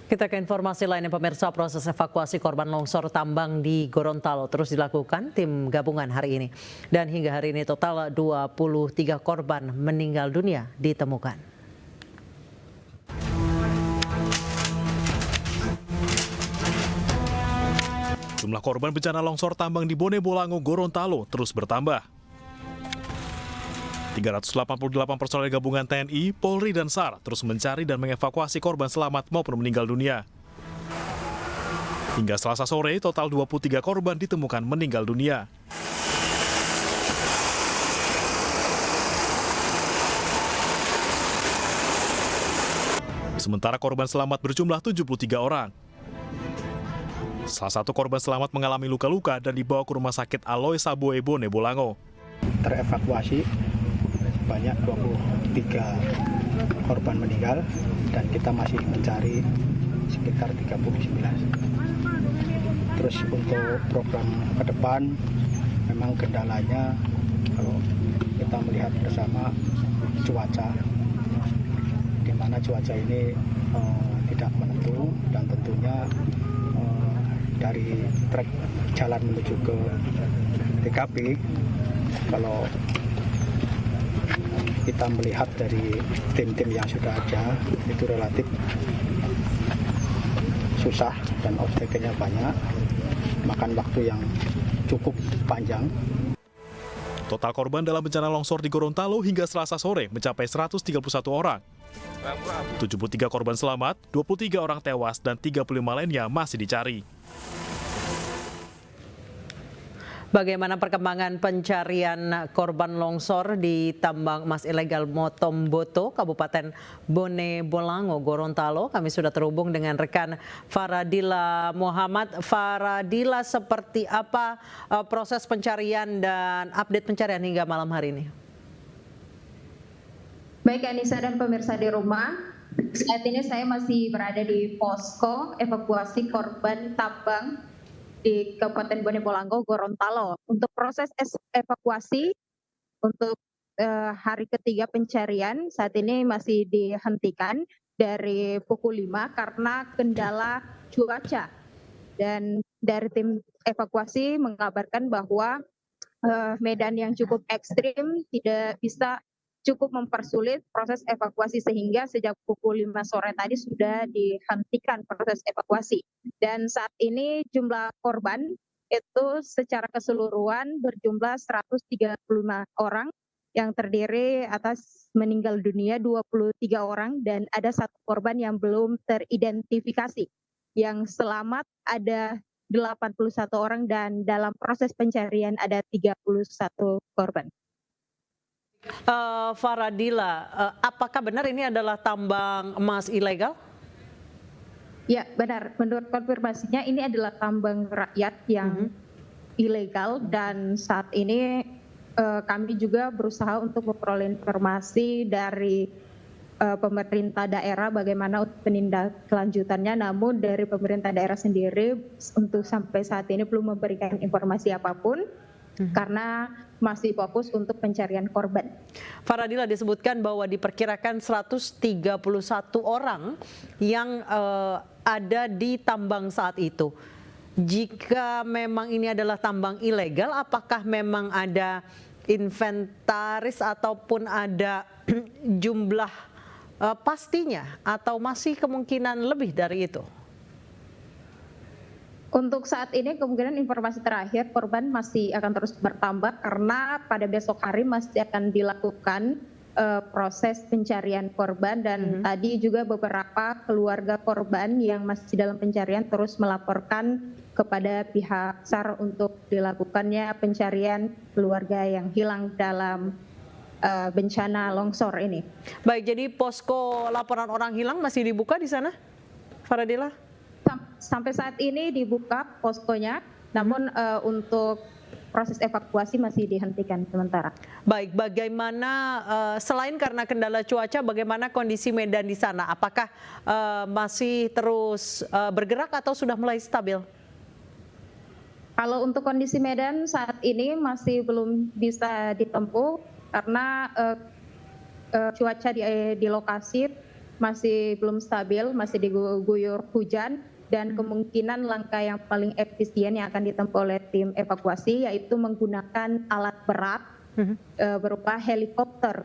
Kita ke informasi lainnya pemirsa, proses evakuasi korban longsor tambang di Gorontalo terus dilakukan tim gabungan hari ini. Dan hingga hari ini total 23 korban meninggal dunia ditemukan. Jumlah korban bencana longsor tambang di Bone Bolango, Gorontalo terus bertambah. 388 personel gabungan TNI, Polri, dan SAR terus mencari dan mengevakuasi korban selamat maupun meninggal dunia. Hingga Selasa sore, total 23 korban ditemukan meninggal dunia. Sementara korban selamat berjumlah 73 orang. Salah satu korban selamat mengalami luka-luka dan dibawa ke Rumah Sakit Aloy Saboe Bone Bolango. Terevakuasi banyak 23 korban meninggal dan kita masih mencari sekitar 39. Terus untuk program ke depan memang kendalanya kalau kita melihat bersama cuaca, di mana cuaca ini tidak menentu dan tentunya dari trek jalan menuju ke TKP kalau kita melihat dari tim-tim yang sudah ada itu relatif susah dan obstacle-nya banyak, makan waktu yang cukup panjang. Total korban dalam bencana longsor di Gorontalo hingga Selasa sore mencapai 131 orang. 73 korban selamat, 23 orang tewas, dan 35 lainnya masih dicari. Bagaimana perkembangan pencarian korban longsor di tambang emas ilegal Motomboto, Kabupaten Bone Bolango, Gorontalo? Kami sudah terhubung dengan rekan Faradila Muhammad. Faradila, seperti apa proses pencarian dan update pencarian hingga malam hari ini? Baik Anissa dan pemirsa di rumah, saat ini saya masih berada di posko evakuasi korban tambang di Kabupaten Bone Bolango, Gorontalo. Untuk proses evakuasi untuk hari ketiga pencarian saat ini masih dihentikan dari pukul 5 karena kendala cuaca. Dan dari tim evakuasi mengabarkan bahwa medan yang cukup ekstrim tidak bisa cukup mempersulit proses evakuasi sehingga sejak pukul 5 sore tadi sudah dihentikan proses evakuasi. Dan saat ini jumlah korban itu secara keseluruhan berjumlah 135 orang yang terdiri atas meninggal dunia 23 orang dan ada satu korban yang belum teridentifikasi. Yang selamat ada 81 orang dan dalam proses pencarian ada 31 korban. Faradila, apakah benar ini adalah tambang emas ilegal? Ya, benar. Menurut konfirmasinya ini adalah tambang rakyat yang ilegal dan saat ini kami juga berusaha untuk memperoleh informasi dari pemerintah daerah bagaimana penindaklanjutannya, namun dari pemerintah daerah sendiri untuk sampai saat ini belum memberikan informasi apapun. Karena masih fokus untuk pencarian korban. Faradila, disebutkan bahwa diperkirakan 131 orang yang ada di tambang saat itu. Jika memang ini adalah tambang ilegal, apakah memang ada inventaris ataupun ada jumlah pastinya atau masih kemungkinan lebih dari itu? Untuk saat ini kemungkinan informasi terakhir korban masih akan terus bertambah karena pada besok hari masih akan dilakukan proses pencarian korban dan tadi juga beberapa keluarga korban yang masih dalam pencarian terus melaporkan kepada pihak SAR untuk dilakukannya pencarian keluarga yang hilang dalam bencana longsor ini. Baik, jadi posko laporan orang hilang masih dibuka di sana, Faradila? Sampai saat ini dibuka poskonya, namun untuk proses evakuasi masih dihentikan sementara. Baik, bagaimana selain karena kendala cuaca, bagaimana kondisi medan di sana? Apakah masih terus bergerak atau sudah mulai stabil? Kalau untuk kondisi medan saat ini masih belum bisa ditempuh karena cuaca di lokasi masih belum stabil, masih diguyur hujan, dan kemungkinan langkah yang paling efisien yang akan ditempuh oleh tim evakuasi yaitu menggunakan alat berat berupa helikopter.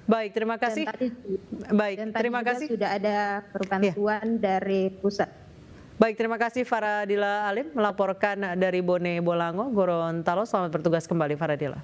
Baik, terima kasih. Dan tadi terima juga kasih. sudah ada bantuan dari pusat. Baik, terima kasih Faradila Alim melaporkan dari Bone Bolango, Gorontalo. Selamat bertugas kembali Faradila.